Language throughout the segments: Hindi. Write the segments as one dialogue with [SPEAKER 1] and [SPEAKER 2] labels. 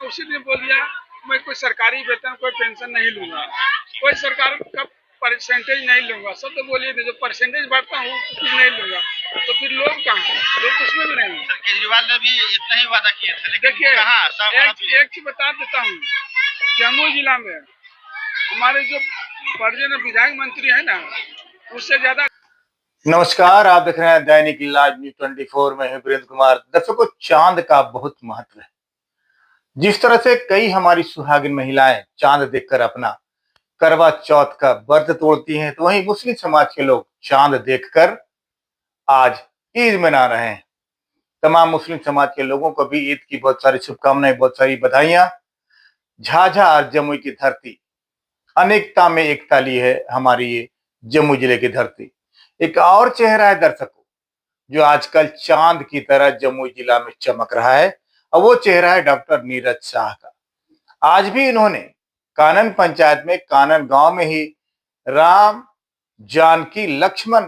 [SPEAKER 1] उसी दिन बोल दिया मैं कोई सरकारी वेतन कोई पेंशन नहीं लूंगा, कोई सरकार का परसेंटेज नहीं लूंगा। सब तो बोलिए जो परसेंटेज बढ़ता हूँ कुछ नहीं लूंगा, तो फिर लोग कहाँ हैं? लोग तो उसमें भी नहीं।
[SPEAKER 2] केजरीवाल ने भी इतना ही वादा किया था, लेकिन
[SPEAKER 1] देखिए एक चीज बता देता हूँ, जम्मू जिला में हमारे जो परिजन विधायक मंत्री है ना, उससे ज्यादा।
[SPEAKER 3] नमस्कार, आप देख रहे हैं दैनिक लाइव न्यूज 24 में है वीरेंद्र कुमार। दर्शकों, चांद का बहुत महत्व है। जिस तरह से कई हमारी सुहागिन महिलाएं चांद देखकर अपना करवा चौथ का व्रत तोड़ती हैं, तो वहीं मुस्लिम समाज के लोग चांद देखकर आज ईद मना रहे हैं। तमाम मुस्लिम समाज के लोगों को भी ईद की बहुत सारी शुभकामनाएं, बहुत सारी बधाइयां। झाझा और जमुई की धरती अनेकता में एकता ली है हमारी ये जम्मू जिले की धरती। एक और चेहरा है दर्शकों, जो आजकल चांद की तरह जमुई जिला में चमक रहा है, और वो चेहरा है डॉक्टर नीरज शाह का। आज भी इन्होंने कानन पंचायत में कानन गांव में ही राम, जानकी, लक्ष्मण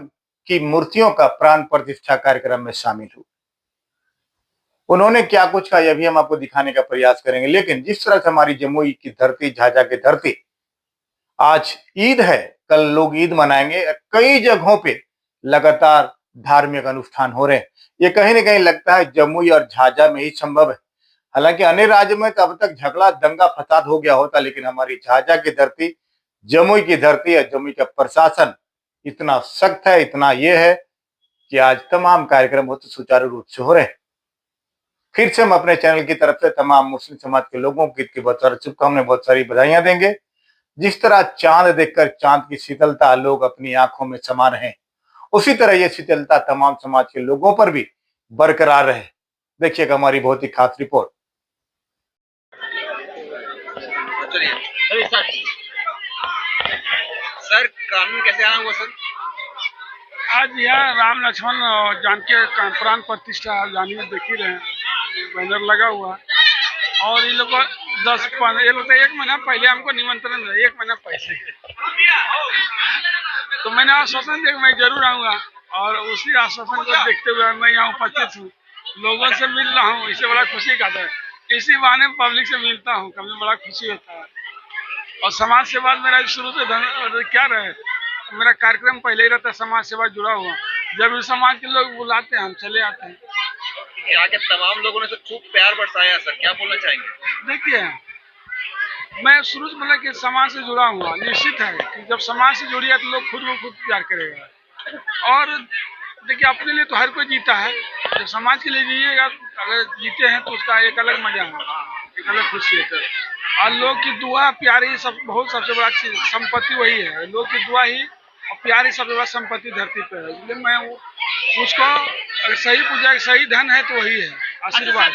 [SPEAKER 3] की मूर्तियों का प्राण प्रतिष्ठा कार्यक्रम में शामिल हुए। उन्होंने क्या कुछ कहा यह भी हम आपको दिखाने का प्रयास करेंगे। लेकिन जिस तरह से हमारी जमुई की धरती, झाझा की धरती, आज ईद है, कल लोग ईद मनाएंगे। कई जगहों पे लगातार धार्मिक अनुष्ठान हो रहे हैं। ये कहीं ना कहीं लगता है जमुई और झाझा में ही संभव है। हालांकि अन्य राज्यों में तो अब तक झगड़ा, दंगा फसाद हो गया होता, लेकिन हमारी झाझा की धरती, जमुई की धरती है, जमुई का प्रशासन इतना सख्त है, इतना ये है कि आज तमाम कार्यक्रम बहुत सुचारू रूप से हो रहे हैं। फिर से हम अपने चैनल की तरफ से तमाम मुस्लिम समाज के लोगों की बहुत सारी शुभकामनाएं, बहुत सारी बधाइयां देंगे। जिस तरह चांद देखकर चांद की शीतलता लोग अपनी आंखों में समा रहे हैं, उसी तरह ये शीतलता तमाम समाज के लोगों पर भी बरकरार रहे। देखिएगा हमारी बहुत ही खास रिपोर्ट।
[SPEAKER 2] सर, कानून कैसे आना हुआ सर?
[SPEAKER 1] आज यहाँ राम, लक्ष्मण और जानकी का प्राण प्रतिष्ठा जानिए, देख ही रहे हैं, बैनर लगा हुआ। और ये लोग 10-15 ये लोग तो 1 महीना पहले हमको निमंत्रण है, 1 महीना पहले। तो मैंने आश्वासन दिया मैं जरूर आऊंगा, और उसी आश्वासन को देखते हुए मैं यहाँ उपस्थित हूँ। लोगों से मिल रहा हूँ, इससे बड़ा खुशी का है। इसी बहाने पब्लिक से मिलता हूँ, कभी बड़ा खुशी होता है। और समाज सेवा मेरा शुरू से क्या रहे, मेरा कार्यक्रम पहले ही रहता है समाज सेवा जुड़ा हुआ। जब भी समाज के लोग बुलाते हैं हम चले आते हैं।
[SPEAKER 2] यहाँ के तमाम लोगों ने तो खूब प्यार बरसाया सर, क्या बोलना चाहेंगे?
[SPEAKER 1] देखिए, मैं शुरू से मतलब कि समाज से जुड़ा हुआ, निश्चित है कि जब समाज से जुड़िए तो लोग खुद ब खुद प्यार करेगा। और देखिए, अपने लिए तो हर कोई जीता है, जब समाज के लिए जीएगा, अगर जीते हैं तो उसका एक अलग मजा है, एक अलग खुशी है। और लोग की दुआ, प्यार ही सब बहुत सबसे बड़ा चीज, संपत्ति वही है। लोग की दुआ ही और प्यार ही सबसे बड़ा संपत्ति धरती पे है। इसलिए मैं उसको, अगर सही पूजा, सही धन है तो वही है, आशीर्वाद।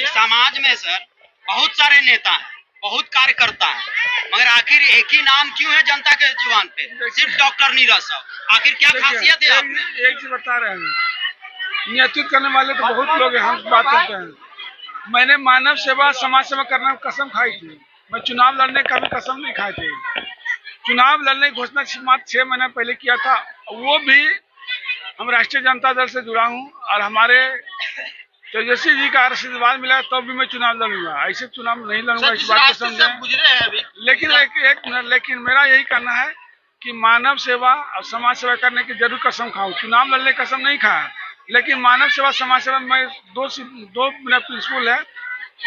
[SPEAKER 2] समाज में सर बहुत सारे नेता हैं, बहुत कार्यकर्ता हैं, मगर आखिर एक ही नाम क्यों है जनता के जुबान पे, सिर्फ डॉक्टर नीरज साहब? आखिर क्या खासियत है आपने?
[SPEAKER 1] एक चीज बता रहे हैं, नेतृत्व करने वाले तो बहुत लोग हैं, हम बात करते हैं। मैंने मानव सेवा, समाज सेवा करने की कसम खाई थी। मैं चुनाव लड़ने का भी कसम नहीं खाई थी। चुनाव लड़ने की घोषणा मात्र 6 महीने पहले किया था, वो भी हम राष्ट्रीय जनता दल से जुड़ा हूँ, और हमारे तेजस्वी जी का आशीर्वाद मिला तब भी मैं चुनाव लड़ूंगा। ऐसे चुनाव नहीं लड़ूंगा, इस बात को समझें। लेकिन मेरा यही कहना है कि मानव सेवा और समाज सेवा करने की जरूर कसम खाऊं। चुनाव लड़ने की कसम नहीं खाया, लेकिन मानव सेवा, समाज सेवा में दो मेरा प्रिंसिपल है,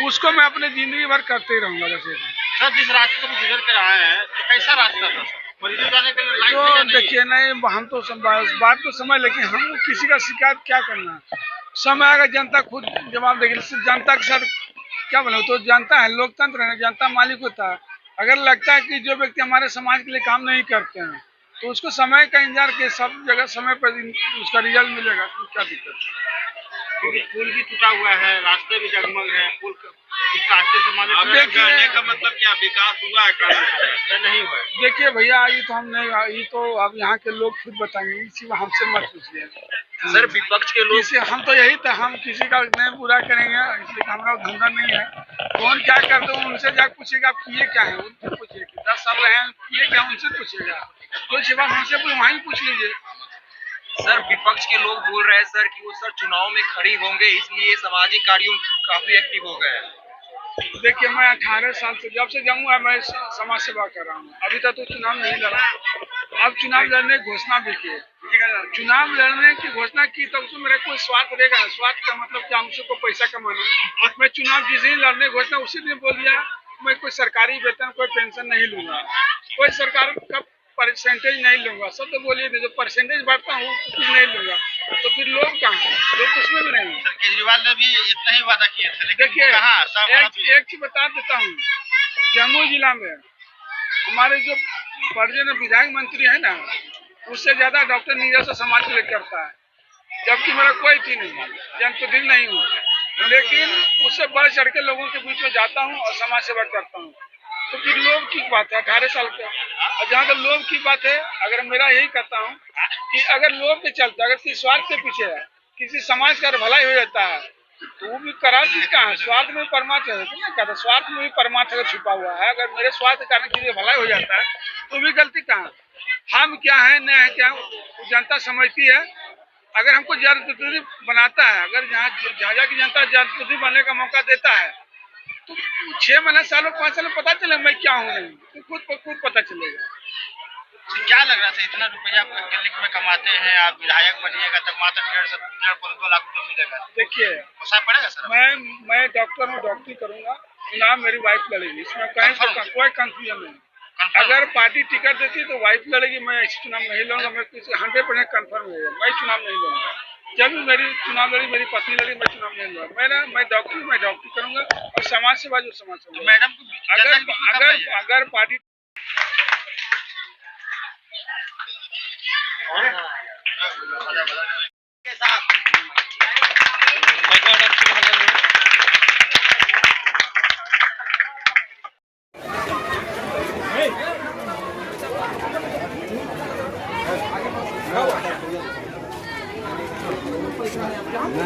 [SPEAKER 1] उसको मैं अपने जिंदगी भर करते ही रहूंगा। वैसे
[SPEAKER 2] सर, जिस रास्ते को गुजर कर आए हैं, तो कैसा रास्ता था? जाने के लिए
[SPEAKER 1] तो देखिए, नहीं हम तो बात तो समझ, लेकिन हम किसी का शिकायत क्या करना है। समय आएगा, जनता खुद जवाब देगी। जनता के साथ क्या बोले, तो जनता है, लोकतंत्र है, जनता मालिक होता है। अगर लगता है कि जो व्यक्ति हमारे समाज के लिए काम नहीं करते हैं, तो उसको समय का इंतजार के, सब जगह समय पर उसका रिजल्ट मिलेगा, तो क्या दिक्कत है।
[SPEAKER 2] क्योंकि पुल भी टूटा हुआ है, रास्ते भी जगमग है, पुल इस रास्ते से
[SPEAKER 1] देखने
[SPEAKER 2] का मतलब क्या विकास हुआ है या नहीं हुआ?
[SPEAKER 1] देखिए भैया, ये तो हम नहीं, ये तो अब यहाँ के लोग खुद बताएंगे, इसी हमसे मत पूछिए।
[SPEAKER 2] सर, विपक्ष के लोग,
[SPEAKER 1] हम तो यही था, हम किसी का नहीं बुरा करेंगे, इसलिए हमारा धंधा नहीं है। कौन क्या करते हैं उनसे जाकर पूछेगा, आप किए क्या है, उनसे पूछिए। 10 साल रहे हैं, किए क्या, उनसे पूछिएगा। कोई सेवा हमसे वहीं पूछ लीजिए।
[SPEAKER 2] सर, विपक्ष के लोग बोल रहे हैं सर कि वो सर चुनाव में खड़ी होंगे, इसलिए सामाजिक कार्यों काफी एक्टिव हो गए हैं।
[SPEAKER 1] देखिए मैं 18 साल से जब से जाऊंगा मैं समाज सेवा कर रहा हूँ। अभी तक तो चुनाव नहीं लड़ा। अब चुनाव लड़ने की घोषणा भी की। चुनाव लड़ने की घोषणा की तो उसमें मेरा कोई स्वार्थ रहेगा। स्वार्थ का मतलब क्या, हमसे को पैसा कमाना। मैं चुनाव जिस दिन लड़ने की घोषणा उसी दिन बोल दिया मैं कोई सरकारी वेतन कोई पेंशन नहीं लूंगा, कोई सरकार का परसेंटेज नहीं लूंगा। सब तो बोलिए जो परसेंटेज बढ़ता हूँ कुछ नहीं लूंगा। तो फिर लोग कहाँ हैं? लोग उसमें भी नहीं।
[SPEAKER 2] केजरीवाल ने भी इतना ही वादा किया था, लेकिन
[SPEAKER 1] देखिए एक चीज बता देता हूँ। जम्मू जिला में हमारे जो पर्यटन विधायक मंत्री है ना, उससे ज्यादा डॉक्टर नीरज समाज के लिए करता है, जबकि मेरा कोई थी नहीं, जनप्रतिनिधि नहीं हूँ, लेकिन उससे बढ़ चढ़ के लोगों के बीच में जाता हूँ और समाज सेवा करता हूँ। तो फिर लोग की बात है 18 साल का। और जहाँ तक लोग की बात है, अगर मेरा यही कहता हूँ कि अगर लोग के चलते अगर किसी स्वार्थ के पीछे है, किसी समाज का भलाई हो जाता है तो वो भी करा चीज कहाँ है। स्वार्थ में परमार्थ है तो नहीं कहता, स्वार्थ में भी परमार्थ अगर छुपा हुआ है। अगर मेरे स्वार्थ के कारण किसी भलाई हो जाता है तो भी गलती कहाँ। हम क्या है न है क्या जनता समझती है। अगर हमको जनप्रतिनिधि बनाता है, अगर जहाँ की जनता जनप्रतिनिधि बनने का मौका देता है तो 6 महीने सालों 5 साल पता चले मैं क्या हूँ नहीं, तो खुद पता चलेगा।
[SPEAKER 2] क्या लग रहा था इतना रुपया क्लिनिक में कमाते हैं, आप विधायक बनिएगा तब मात्र 1.5 लाख रुपया मिलेगा।
[SPEAKER 1] देखिए
[SPEAKER 2] पोसाय पड़ेगा सर?
[SPEAKER 1] मैं डॉक्टर हूँ, डॉक्टरी करूंगा, चुनाव मेरी वाइफ लड़ेगी, इसमें कहीं तो कोई कंफ्यूजन नहीं। अगर पार्टी टिकट देती तो वाइफ लड़ेगी, मैं इस चुनाव नहीं लड़ूंगा। मैं 100% कंफर्म है मैं चुनाव नहीं लड़ूंगा। जब भी मेरी चुनाव लड़ी, मेरी पत्नी लड़ी, मैं चुनाव नहीं लड़ा। मैं डॉक्टरी करूंगा और समाज सेवा जो समाज सेवा।
[SPEAKER 2] मैडम को
[SPEAKER 1] अगर पार्टी
[SPEAKER 2] के साथ
[SPEAKER 4] No.